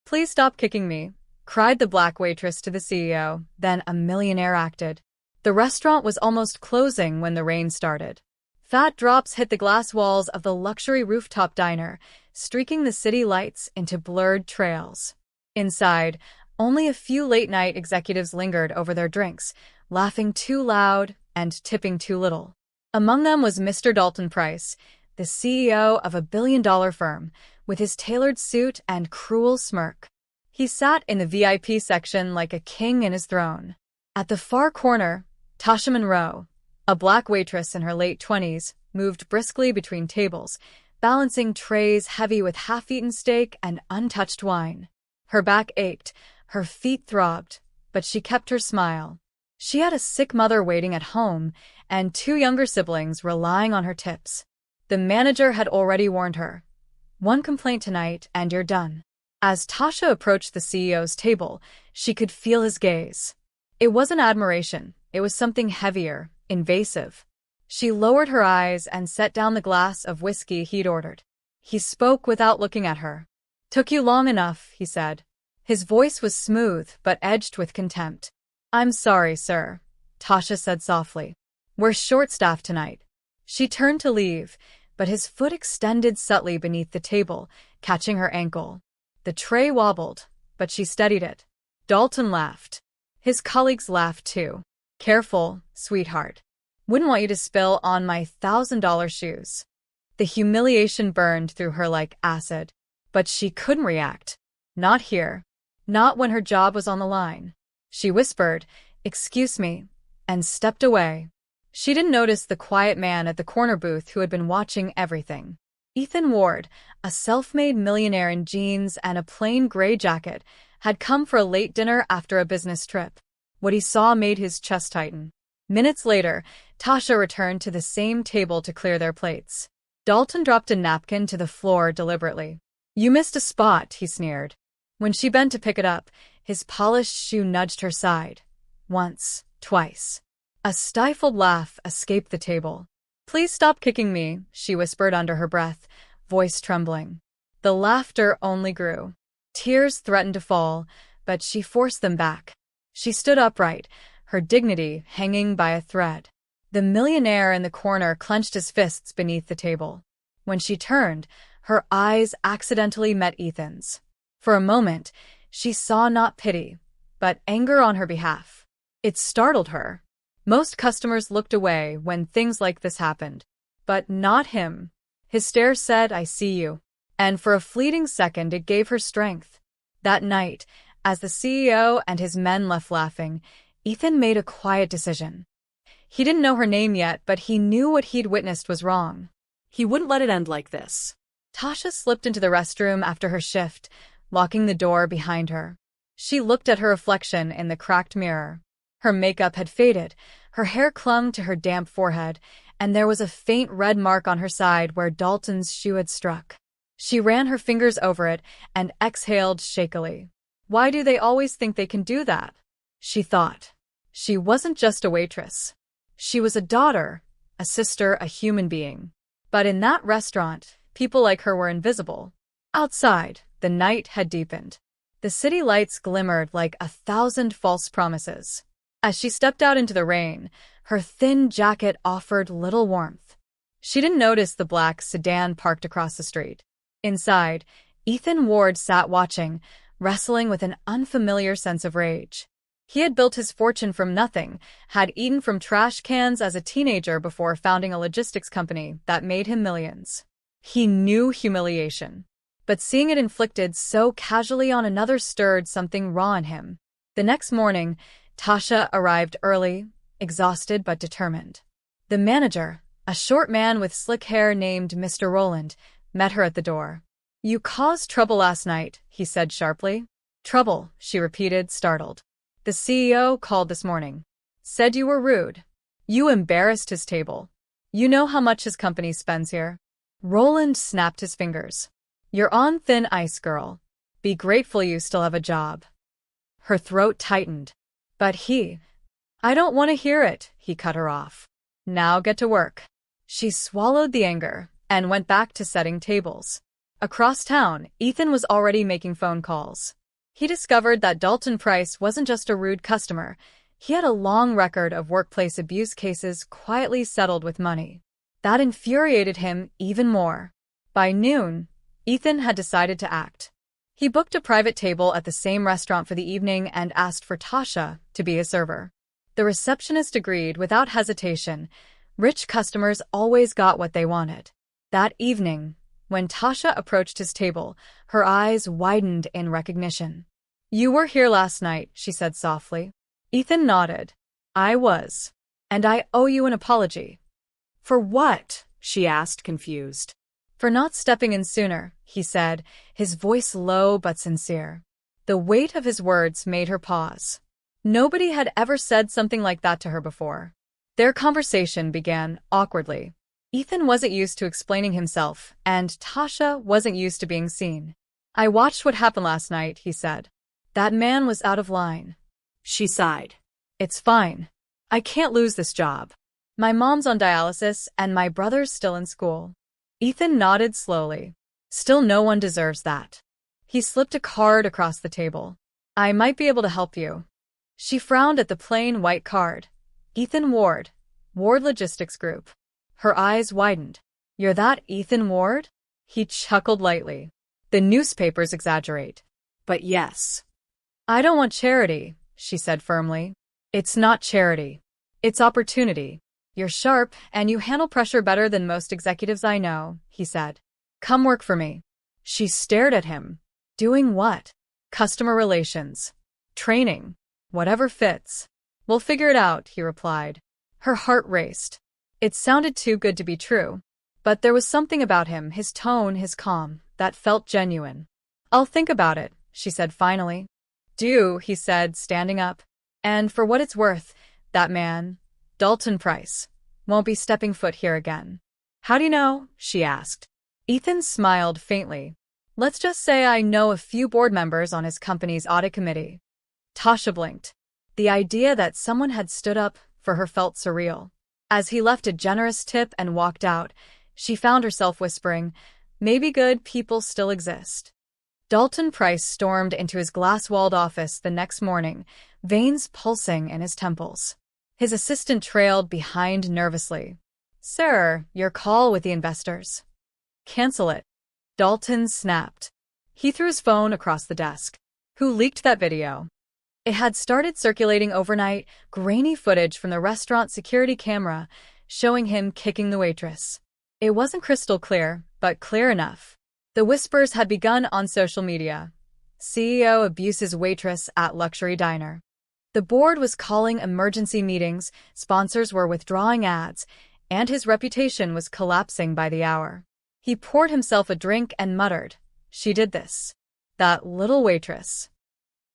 Please stop kicking me, cried the black waitress to the CEO. Then a millionaire acted. The restaurant was almost closing when the rain started. Fat drops hit the glass walls of the luxury rooftop diner, streaking the city lights into blurred trails. Inside, only a few late-night executives lingered over their drinks, laughing too loud and tipping too little. Among them was Mr. Dalton Price, the CEO of a billion-dollar firm, with his tailored suit and cruel smirk. He sat in the VIP section like a king in his throne. At the far corner, Tasha Monroe, a black waitress in her late 20s, moved briskly between tables, balancing trays heavy with half-eaten steak and untouched wine. Her back ached, her feet throbbed, but she kept her smile. She had a sick mother waiting at home and 2 younger siblings relying on her tips. The manager had already warned her, "One complaint tonight and you're done." As Tasha approached the CEO's table, she could feel his gaze. It wasn't admiration, it was something heavier, invasive. She lowered her eyes and set down the glass of whiskey he'd ordered. He spoke without looking at her. "Took you long enough," he said. His voice was smooth but edged with contempt. "I'm sorry, sir," Tasha said softly. "We're short-staffed tonight." She turned to leave, but his foot extended subtly beneath the table, catching her ankle. The tray wobbled, but she steadied it. Dalton laughed. His colleagues laughed too. "Careful, sweetheart. Wouldn't want you to spill on my $1,000 shoes." The humiliation burned through her like acid, but she couldn't react. Not here. Not when her job was on the line. She whispered, "Excuse me," and stepped away. She didn't notice the quiet man at the corner booth who had been watching everything. Ethan Ward, a self-made millionaire in jeans and a plain gray jacket, had come for a late dinner after a business trip. What he saw made his chest tighten. Minutes later, Tasha returned to the same table to clear their plates. Dalton dropped a napkin to the floor deliberately. "You missed a spot," he sneered. When she bent to pick it up, his polished shoe nudged her side. Once, twice. A stifled laugh escaped the table. "Please stop kicking me," she whispered under her breath, voice trembling. The laughter only grew. Tears threatened to fall, but she forced them back. She stood upright, her dignity hanging by a thread. The millionaire in the corner clenched his fists beneath the table. When she turned, her eyes accidentally met Ethan's. For a moment, she saw not pity, but anger on her behalf. It startled her. Most customers looked away when things like this happened. But not him. His stare said, "I see you." And for a fleeting second it gave her strength. That night, as the CEO and his men left laughing, Ethan made a quiet decision. He didn't know her name yet, but he knew what he'd witnessed was wrong. He wouldn't let it end like this. Tasha slipped into the restroom after her shift, locking the door behind her. She looked at her reflection in the cracked mirror. Her makeup had faded, her hair clung to her damp forehead, and there was a faint red mark on her side where Dalton's shoe had struck. She ran her fingers over it and exhaled shakily. Why do they always think they can do that? She thought. She wasn't just a waitress. She was a daughter, a sister, a human being. But in that restaurant, people like her were invisible. Outside, the night had deepened. The city lights glimmered like 1,000 false promises. As she stepped out into the rain, her thin jacket offered little warmth. She didn't notice the black sedan parked across the street. Inside, Ethan Ward sat watching, wrestling with an unfamiliar sense of rage. He had built his fortune from nothing, had eaten from trash cans as a teenager before founding a logistics company that made him millions. He knew humiliation, but seeing it inflicted so casually on another stirred something raw in him. The next morning, Tasha arrived early, exhausted but determined. The manager, a short man with slick hair named Mr. Rowland, met her at the door. "You caused trouble last night," he said sharply. "Trouble," she repeated, startled. "The CEO called this morning. Said you were rude. You embarrassed his table. You know how much his company spends here." Rowland snapped his fingers. "You're on thin ice, girl. Be grateful you still have a job." Her throat tightened. But I don't want to hear it, he cut her off. "Now get to work." She swallowed the anger and went back to setting tables. Across town, Ethan was already making phone calls. He discovered that Dalton Price wasn't just a rude customer. He had a long record of workplace abuse cases quietly settled with money. That infuriated him even more. By noon, Ethan had decided to act. He booked a private table at the same restaurant for the evening and asked for Tasha to be his server. The receptionist agreed without hesitation. Rich customers always got what they wanted. That evening, when Tasha approached his table, her eyes widened in recognition. "You were here last night," she said softly. Ethan nodded. "I was. And I owe you an apology." "For what?" she asked, confused. "For not stepping in sooner," he said, his voice low but sincere. The weight of his words made her pause. Nobody had ever said something like that to her before. Their conversation began awkwardly. Ethan wasn't used to explaining himself, and Tasha wasn't used to being seen. "I watched what happened last night," he said. "That man was out of line." She sighed. "It's fine. I can't lose this job. My mom's on dialysis, and my brother's still in school." Ethan nodded slowly. "Still, no one deserves that." He slipped a card across the table. "I might be able to help you." She frowned at the plain white card. "Ethan Ward, Ward Logistics Group." Her eyes widened. "You're that Ethan Ward?" He chuckled lightly. "The newspapers exaggerate. But yes." "I don't want charity," she said firmly. "It's not charity. It's opportunity. You're sharp, and you handle pressure better than most executives I know," he said. "Come work for me." She stared at him. "Doing what?" "Customer relations. Training. Whatever fits." "We'll figure it out," he replied. Her heart raced. It sounded too good to be true. But there was something about him, his tone, his calm, that felt genuine. "I'll think about it," she said finally. "Do," he said, standing up. "And for what it's worth, that man, Dalton Price, won't be stepping foot here again." "How do you know?" she asked. Ethan smiled faintly. "Let's just say I know a few board members on his company's audit committee." Tasha blinked. The idea that someone had stood up for her felt surreal. As he left a generous tip and walked out, she found herself whispering, "Maybe good people still exist." Dalton Price stormed into his glass-walled office the next morning, veins pulsing in his temples. His assistant trailed behind nervously. "Sir, your call with the investors." "Cancel it." Dalton snapped. He threw his phone across the desk. "Who leaked that video?" It had started circulating overnight, grainy footage from the restaurant security camera, showing him kicking the waitress. It wasn't crystal clear, but clear enough. The whispers had begun on social media. CEO abuses waitress at luxury diner. The board was calling emergency meetings, sponsors were withdrawing ads, and his reputation was collapsing by the hour. He poured himself a drink and muttered, "She did this. That little waitress."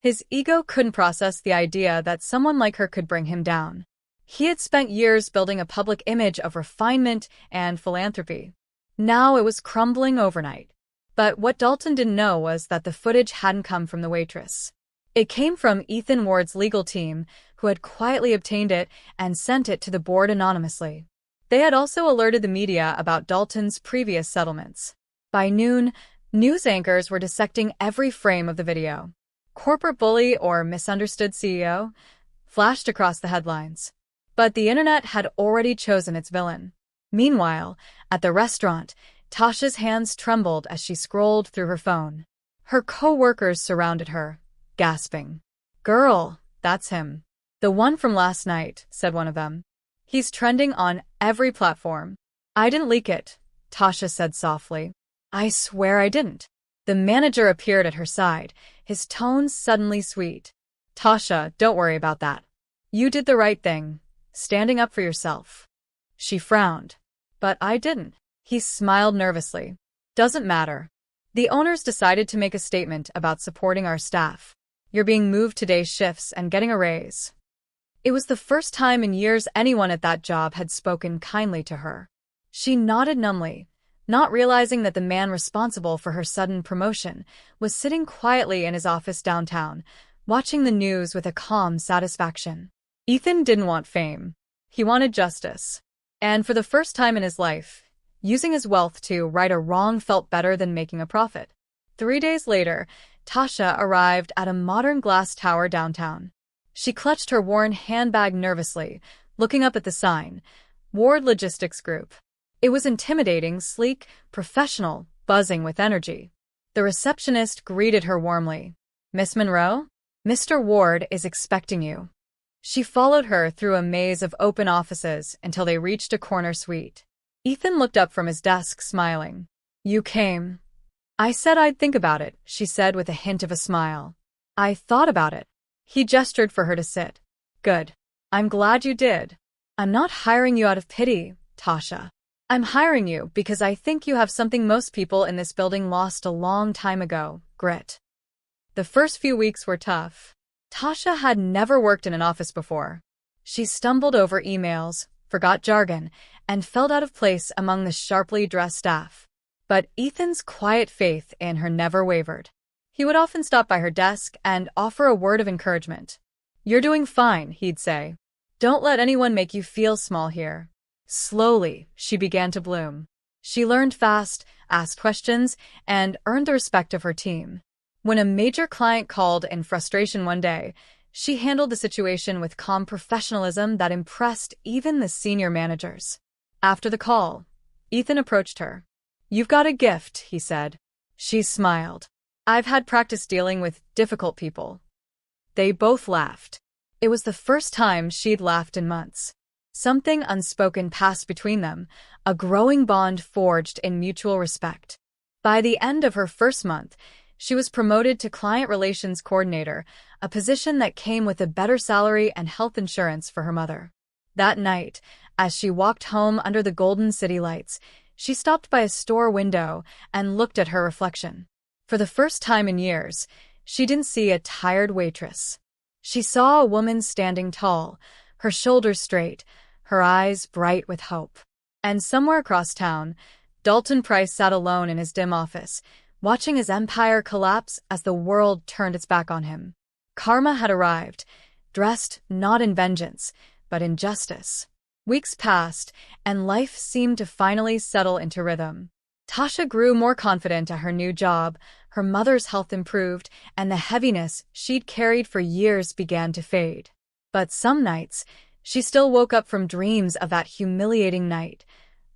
His ego couldn't process the idea that someone like her could bring him down. He had spent years building a public image of refinement and philanthropy. Now it was crumbling overnight. But what Dalton didn't know was that the footage hadn't come from the waitress. It came from Ethan Ward's legal team, who had quietly obtained it and sent it to the board anonymously. They had also alerted the media about Dalton's previous settlements. By noon, news anchors were dissecting every frame of the video. "Corporate bully or misunderstood CEO?" flashed across the headlines. But the internet had already chosen its villain. Meanwhile, at the restaurant, Tasha's hands trembled as she scrolled through her phone. Her co-workers surrounded her, gasping. "Girl, that's him. The one from last night," said one of them. "He's trending on every platform." "I didn't leak it," Tasha said softly. "I swear I didn't." The manager appeared at her side, his tone suddenly sweet. "Tasha, don't worry about that. You did the right thing, standing up for yourself." She frowned. "But I didn't." He smiled nervously. "Doesn't matter. The owners decided to make a statement about supporting our staff. You're being moved to day shifts and getting a raise." It was the first time in years anyone at that job had spoken kindly to her. She nodded numbly, not realizing that the man responsible for her sudden promotion was sitting quietly in his office downtown, watching the news with a calm satisfaction. Ethan didn't want fame. He wanted justice. And for the first time in his life, Using his wealth to right a wrong felt better than making a profit. 3 days later, Tasha arrived at a modern glass tower downtown. She clutched her worn handbag nervously, looking up at the sign, Ward Logistics Group. It was intimidating, sleek, professional, buzzing with energy. The receptionist greeted her warmly. "Miss Monroe? Mr. Ward is expecting you." She followed her through a maze of open offices until they reached a corner suite. Ethan looked up from his desk, smiling. "You came." "I said I'd think about it," she said with a hint of a smile. "I thought about it." He gestured for her to sit. "Good. I'm glad you did. I'm not hiring you out of pity, Tasha. I'm hiring you because I think you have something most people in this building lost a long time ago, grit." The first few weeks were tough. Tasha had never worked in an office before. She stumbled over emails, forgot jargon, and felt out of place among the sharply dressed staff. But Ethan's quiet faith in her never wavered. He would often stop by her desk and offer a word of encouragement. "You're doing fine," he'd say. "Don't let anyone make you feel small here." Slowly, she began to bloom. She learned fast, asked questions, and earned the respect of her team. When a major client called in frustration one day, she handled the situation with calm professionalism that impressed even the senior managers. After the call, Ethan approached her. "You've got a gift," he said. She smiled. "I've had practice dealing with difficult people." They both laughed. It was the first time she'd laughed in months. Something unspoken passed between them, a growing bond forged in mutual respect. By the end of her first month, she was promoted to Client Relations Coordinator, a position that came with a better salary and health insurance for her mother. That night, as she walked home under the golden city lights, she stopped by a store window and looked at her reflection. For the first time in years, she didn't see a tired waitress. She saw a woman standing tall, her shoulders straight, her eyes bright with hope. And somewhere across town, Dalton Price sat alone in his dim office, watching his empire collapse as the world turned its back on him. Karma had arrived, dressed not in vengeance, but in justice. Weeks passed, and life seemed to finally settle into rhythm. Tasha grew more confident at her new job, her mother's health improved, and the heaviness she'd carried for years began to fade. But some nights, she still woke up from dreams of that humiliating night.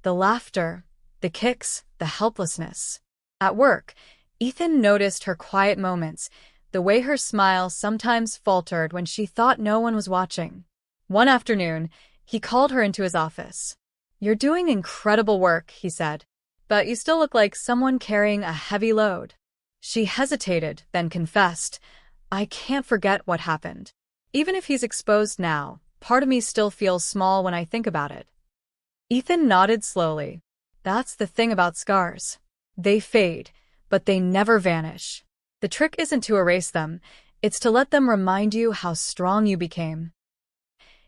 The laughter, the kicks, the helplessness. At work, Ethan noticed her quiet moments, the way her smile sometimes faltered when she thought no one was watching. One afternoon, he called her into his office. "You're doing incredible work," he said, "but you still look like someone carrying a heavy load." She hesitated, then confessed, "I can't forget what happened. Even if he's exposed now, part of me still feels small when I think about it." Ethan nodded slowly. "That's the thing about scars. They fade, but they never vanish. The trick isn't to erase them, it's to let them remind you how strong you became."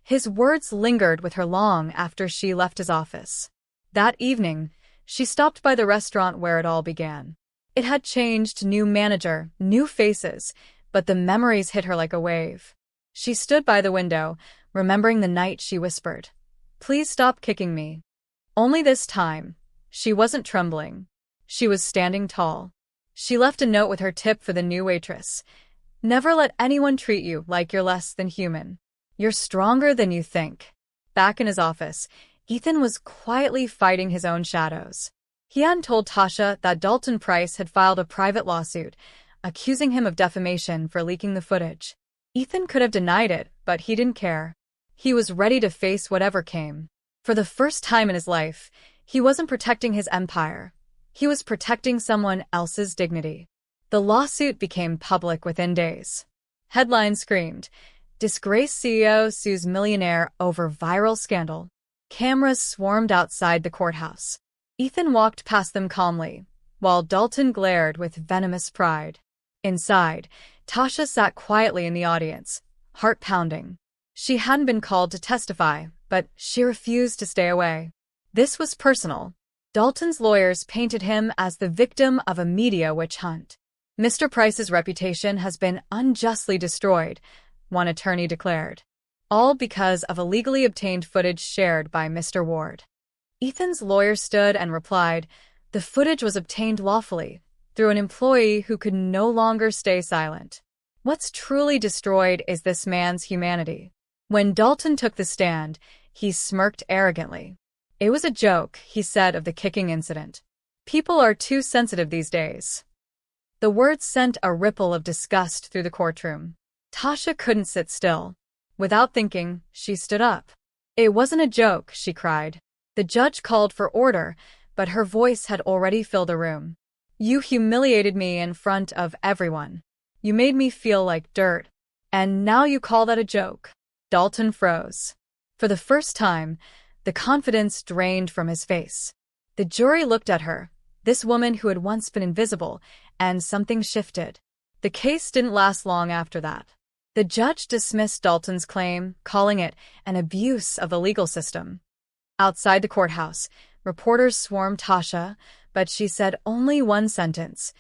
His words lingered with her long after she left his office. That evening, she stopped by the restaurant where it all began. It had changed, new manager, new faces, but the memories hit her like a wave. She stood by the window, remembering the night she whispered, "Please stop kicking me." Only this time, she wasn't trembling. She was standing tall. She left a note with her tip for the new waitress. "Never let anyone treat you like you're less than human. You're stronger than you think." Back in his office, Ethan was quietly fighting his own shadows. He hadn't told Tasha that Dalton Price had filed a private lawsuit, accusing him of defamation for leaking the footage. Ethan could have denied it, but he didn't care. He was ready to face whatever came. For the first time in his life, he wasn't protecting his empire. He was protecting someone else's dignity. The lawsuit became public within days. Headlines screamed, "Disgraced CEO sues millionaire over viral scandal." Cameras swarmed outside the courthouse. Ethan walked past them calmly, while Dalton glared with venomous pride. Inside, Tasha sat quietly in the audience, heart pounding. She hadn't been called to testify, but she refused to stay away. This was personal. Dalton's lawyers painted him as the victim of a media witch hunt. "Mr. Price's reputation has been unjustly destroyed," one attorney declared. "All because of illegally obtained footage shared by Mr. Ward." Ethan's lawyer stood and replied, "The footage was obtained lawfully, through an employee who could no longer stay silent. What's truly destroyed is this man's humanity." When Dalton took the stand, he smirked arrogantly. "It was a joke," he said of the kicking incident. "People are too sensitive these days." The words sent a ripple of disgust through the courtroom. Tasha couldn't sit still. Without thinking, she stood up. "It wasn't a joke," she cried. The judge called for order, but her voice had already filled the room. "You humiliated me in front of everyone. You made me feel like dirt. And now you call that a joke?" Dalton froze. For the first time, the confidence drained from his face. The jury looked at her, this woman who had once been invisible, and something shifted. The case didn't last long after that. The judge dismissed Dalton's claim, calling it an abuse of the legal system. Outside the courthouse, reporters swarmed Tasha, but she said only one sentence.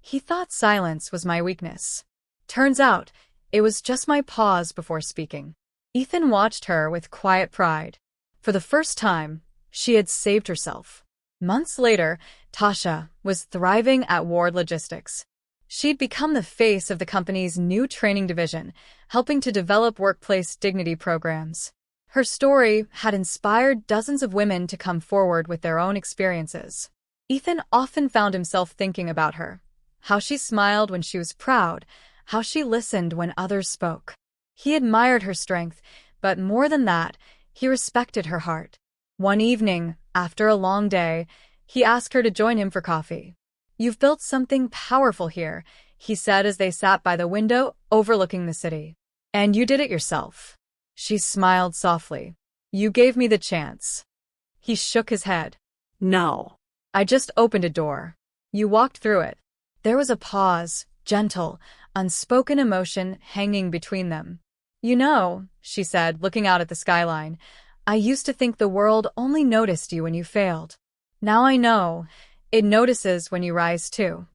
"He thought silence was my weakness. Turns out, it was just my pause before speaking." Ethan watched her with quiet pride. For the first time, she had saved herself. Months later, Tasha was thriving at Ward Logistics. She'd become the face of the company's new training division, helping to develop workplace dignity programs. Her story had inspired dozens of women to come forward with their own experiences. Ethan often found himself thinking about her, how she smiled when she was proud, how she listened when others spoke. He admired her strength, but more than that, he respected her heart. One evening, after a long day, he asked her to join him for coffee. "You've built something powerful here," he said as they sat by the window overlooking the city. "And you did it yourself." She smiled softly. "You gave me the chance." He shook his head. "No. I just opened a door. You walked through it." There was a pause, gentle, unspoken emotion hanging between them. "You know," she said, looking out at the skyline, "I used to think the world only noticed you when you failed. Now I know, it notices when you rise too."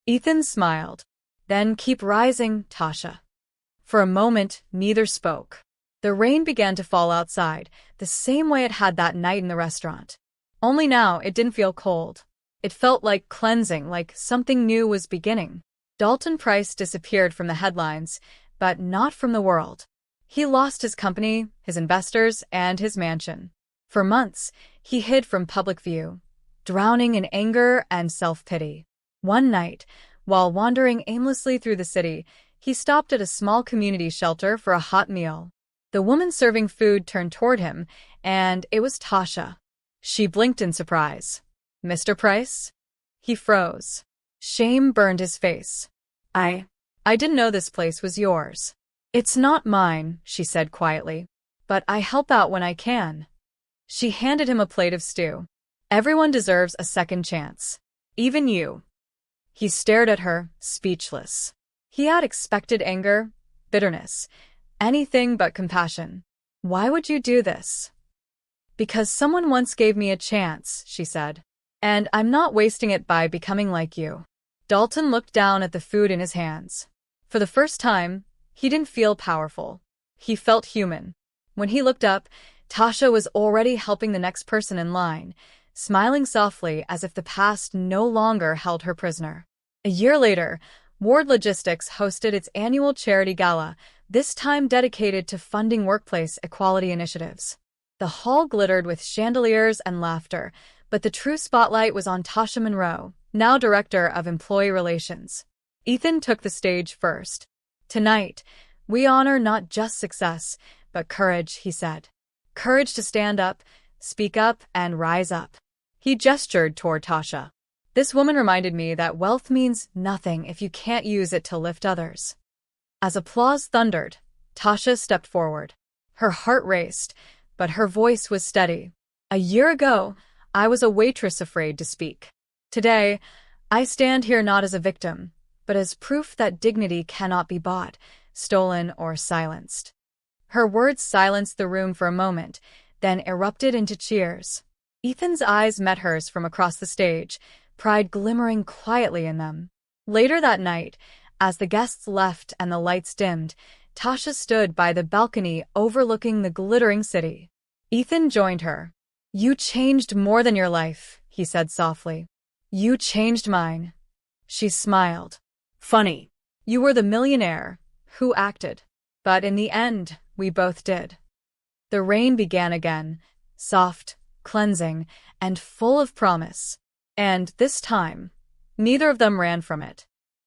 Ethan smiled. "Then keep rising, Tasha." For a moment, neither spoke. The rain began to fall outside, the same way it had that night in the restaurant. Only now it didn't feel cold. It felt like cleansing, like something new was beginning. Dalton Price disappeared from the headlines, but not from the world. He lost his company, his investors, and his mansion. For months, he hid from public view, drowning in anger and self-pity. One night, while wandering aimlessly through the city, he stopped at a small community shelter for a hot meal. The woman serving food turned toward him, and it was Tasha. She blinked in surprise. "Mr. Price?" He froze. Shame burned his face. I didn't know this place was yours." "It's not mine," she said quietly, "but I help out when I can." She handed him a plate of stew. "Everyone deserves a second chance. Even you." He stared at her, speechless. He had expected anger, bitterness, anything but compassion. "Why would you do this?" "Because someone once gave me a chance," she said. "And I'm not wasting it by becoming like you." Dalton looked down at the food in his hands. For the first time, he didn't feel powerful. He felt human. When he looked up, Tasha was already helping the next person in line, smiling softly as if the past no longer held her prisoner. A year later, Ward Logistics hosted its annual charity gala, this time dedicated to funding workplace equality initiatives. The hall glittered with chandeliers and laughter, but the true spotlight was on Tasha Monroe, now Director of Employee Relations. Ethan took the stage first. "Tonight, we honor not just success, but courage," he said. "Courage to stand up, speak up, and rise up." He gestured toward Tasha. "This woman reminded me that wealth means nothing if you can't use it to lift others." As applause thundered, Tasha stepped forward. Her heart raced, but her voice was steady. "A year ago, I was a waitress afraid to speak. Today, I stand here not as a victim, but as proof that dignity cannot be bought, stolen, or silenced." Her words silenced the room for a moment, then erupted into cheers. Ethan's eyes met hers from across the stage, pride glimmering quietly in them. Later that night, as the guests left and the lights dimmed, Tasha stood by the balcony overlooking the glittering city. Ethan joined her. You changed more than your life, he said softly. You changed mine. She smiled. Funny. You were the millionaire who acted. But in the end, we both did. The rain began again, soft, cleansing, and full of promise. And this time, neither of them ran from it.